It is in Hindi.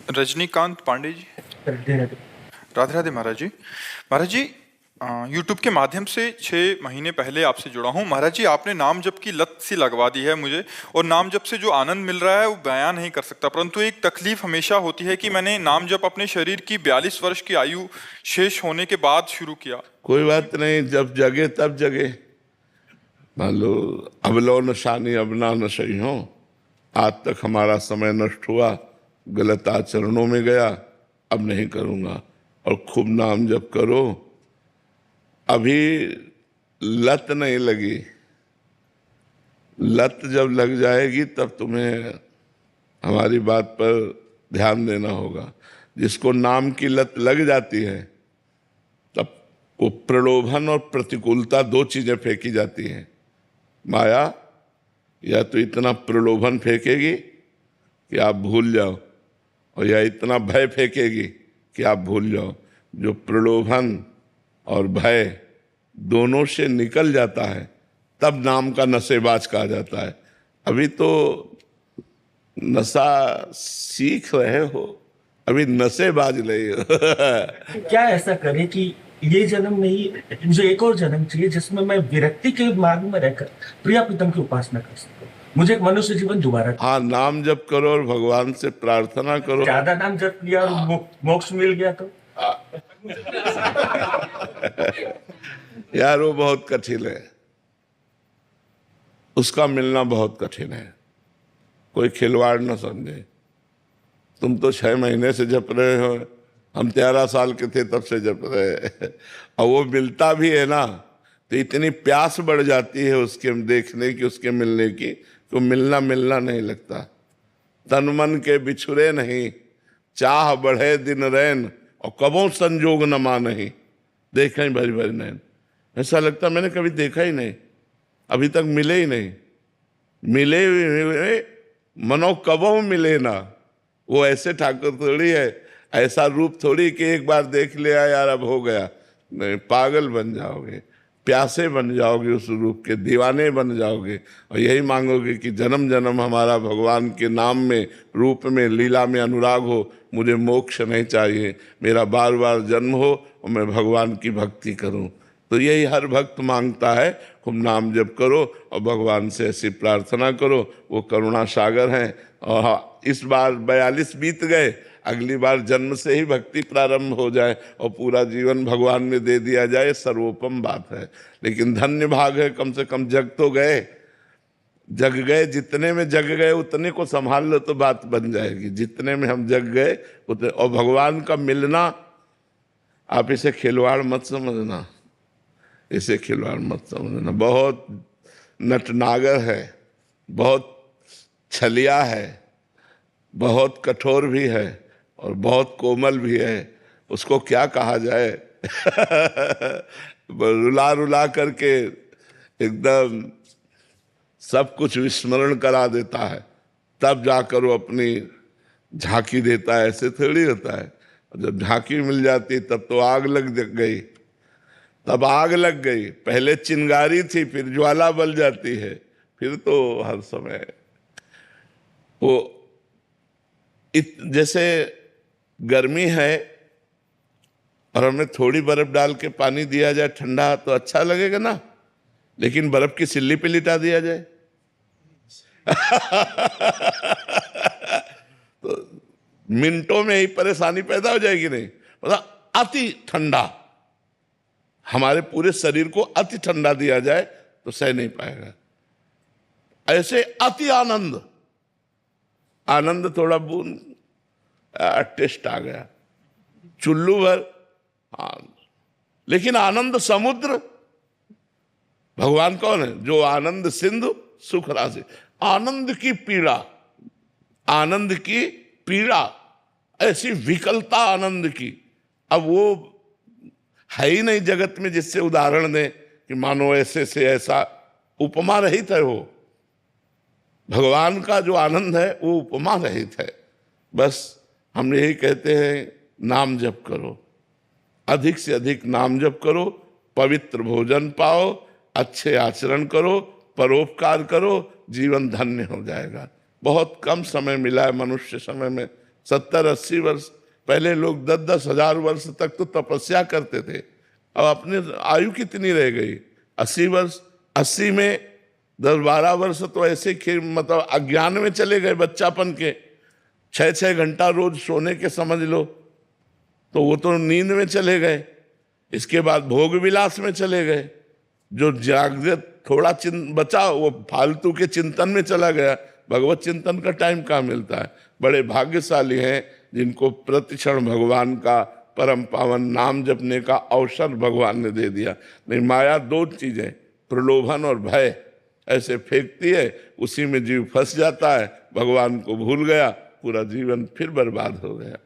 रजनीकांत पांडे जी। राधे राधे। राधे राधे महाराज जी। महाराज जी, यूट्यूब के माध्यम से 6 महीने पहले आपसे जुड़ा हूँ। महाराज जी, आपने नाम जप की लत सी लगवा दी है मुझे, और नाम जप से जो आनंद मिल रहा है वो बयान नहीं कर सकता। परंतु एक तकलीफ हमेशा होती है कि मैंने नाम जप अपने शरीर की 42 वर्ष की आयु शेष होने के बाद शुरू किया। कोई बात नहीं, जब जगे तब जगे। मान लो अब लो नशानी अब ना नशई हो। आज तक हमारा समय नष्ट हुआ, गलत आचरणों में गया, अब नहीं करूंगा। और खूब नाम जप करो। अभी लत नहीं लगी, लत जब लग जाएगी तब तुम्हें हमारी बात पर ध्यान देना होगा। जिसको नाम की लत लग जाती है तब वो प्रलोभन और प्रतिकूलता, दो चीजें फेंकी जाती हैं। माया या तो इतना प्रलोभन फेंकेगी कि आप भूल जाओ, और या इतना भय फेंकेगी कि आप भूल जाओ। जो प्रलोभन और भय दोनों से निकल जाता है तब नाम का नशेबाज कहा जाता है। अभी तो नशा सीख रहे हो, अभी नशेबाज नहीं हो। क्या ऐसा करे कि ये जन्म नहीं, मुझे एक और जन्म चाहिए जिसमें मैं विरक्ति के मार्ग में रहकर प्रिया प्रीतम की उपासना कर सकूं। मुझे एक मनुष्य जीवन दोबारा। हाँ, नाम जप करो और भगवान से प्रार्थना करो। ज्यादा नाम जप किया और मोक्ष मिल गया तो यार वो बहुत कठिन है, उसका मिलना बहुत कठिन है। कोई खिलवाड़ न समझे। तुम तो 6 महीने से जप रहे हो, हम 13 साल के थे तब से जप रहे। और वो मिलता भी है ना तो इतनी प्यास बढ़ जाती है उसके देखने की, उसके मिलने की, तो मिलना मिलना नहीं लगता। तन मन के बिछुरे नहीं, चाह बढ़े दिन रैन, और कबों संजोग न मानही, देखा ही भरी भरी नैन। ऐसा लगता मैंने कभी देखा ही नहीं, अभी तक मिले ही नहीं। मिले हुए मनो कबों मिले ना। वो ऐसे ठाकुर थोड़ी है, ऐसा रूप थोड़ी कि एक बार देख लिया यार अब हो गया। नहीं, पागल बन जाओगे, प्यासे बन जाओगे, उस रूप के दीवाने बन जाओगे, और यही मांगोगे कि जन्म जन्म हमारा भगवान के नाम में, रूप में, लीला में अनुराग हो। मुझे मोक्ष नहीं चाहिए, मेरा बार बार जन्म हो और मैं भगवान की भक्ति करूं। तो यही हर भक्त मांगता है। खूब नाम जप करो और भगवान से ऐसी प्रार्थना करो, वो करुणा सागर हैं। और इस बार 42 बीत गए, अगली बार जन्म से ही भक्ति प्रारंभ हो जाए और पूरा जीवन भगवान में दे दिया जाए, सर्वोपम बात है। लेकिन धन्य भाग है, कम से कम जग तो गए। जग गए, जितने में जग गए उतने को संभाल लो तो बात बन जाएगी। जितने में हम जग गए उतने। और भगवान का मिलना, आप इसे खिलवाड़ मत समझना, इसे खिलवाड़ मत समझना। बहुत नटनागर है, बहुत छलिया है, बहुत कठोर भी है और बहुत कोमल भी है। उसको क्या कहा जाए। रुला रुला करके एकदम सब कुछ विस्मरण करा देता है, तब जाकर वो अपनी झांकी देता है। ऐसे थोड़ी होता है। जब झांकी मिल जाती तब तो आग लग गई, तब आग लग गई। पहले चिंगारी थी, फिर ज्वाला बल जाती है, फिर तो हर समय वो जैसे गर्मी है और हमें थोड़ी बर्फ डाल के पानी दिया जाए ठंडा तो अच्छा लगेगा ना, लेकिन बर्फ की सिल्ली पे लिटा दिया जाए तो मिनटों में ही परेशानी पैदा हो जाएगी। नहीं मतलब अति ठंडा, हमारे पूरे शरीर को अति ठंडा दिया जाए तो सह नहीं पाएगा। ऐसे अति आनंद, आनंद थोड़ा बूंद टेस्ट आ गया, चुल्लू भर। हाँ, लेकिन आनंद समुद्र। भगवान कौन है? जो आनंद सिंधु सुख राशि। आनंद की पीड़ा, आनंद की पीड़ा, ऐसी विकलता आनंद की। अब वो है ही नहीं जगत में जिससे उदाहरण दें कि मानो ऐसे से ऐसा। उपमा रहित है वो। भगवान का जो आनंद है वो उपमा रहित है। बस हम यही कहते हैं, नाम जप करो, अधिक से अधिक नाम जप करो, पवित्र भोजन पाओ, अच्छे आचरण करो, परोपकार करो, जीवन धन्य हो जाएगा। बहुत कम समय मिला है मनुष्य समय में, 70-80 वर्ष पहले लोग 10-10 हजार वर्ष तक तो तपस्या करते थे। अब अपने आयु कितनी रह गई? 80 वर्ष। 80 में 10-12 वर्ष तो ऐसे मतलब अज्ञान में चले गए, बच्चापन के। 6-6 घंटा रोज सोने के समझ लो, तो वो तो नींद में चले गए। इसके बाद भोग विलास में चले गए। जो जागृत थोड़ा बचा वो फालतू के चिंतन में चला गया। भगवत चिंतन का टाइम कहाँ मिलता है? बड़े भाग्यशाली हैं जिनको प्रतिक्षण भगवान का परम पावन नाम जपने का अवसर भगवान ने दे दिया। नहीं, माया दो चीजें, प्रलोभन और भय, ऐसे फेंकती है, उसी में जीव फंस जाता है, भगवान को भूल गया, पूरा जीवन फिर बर्बाद हो गया।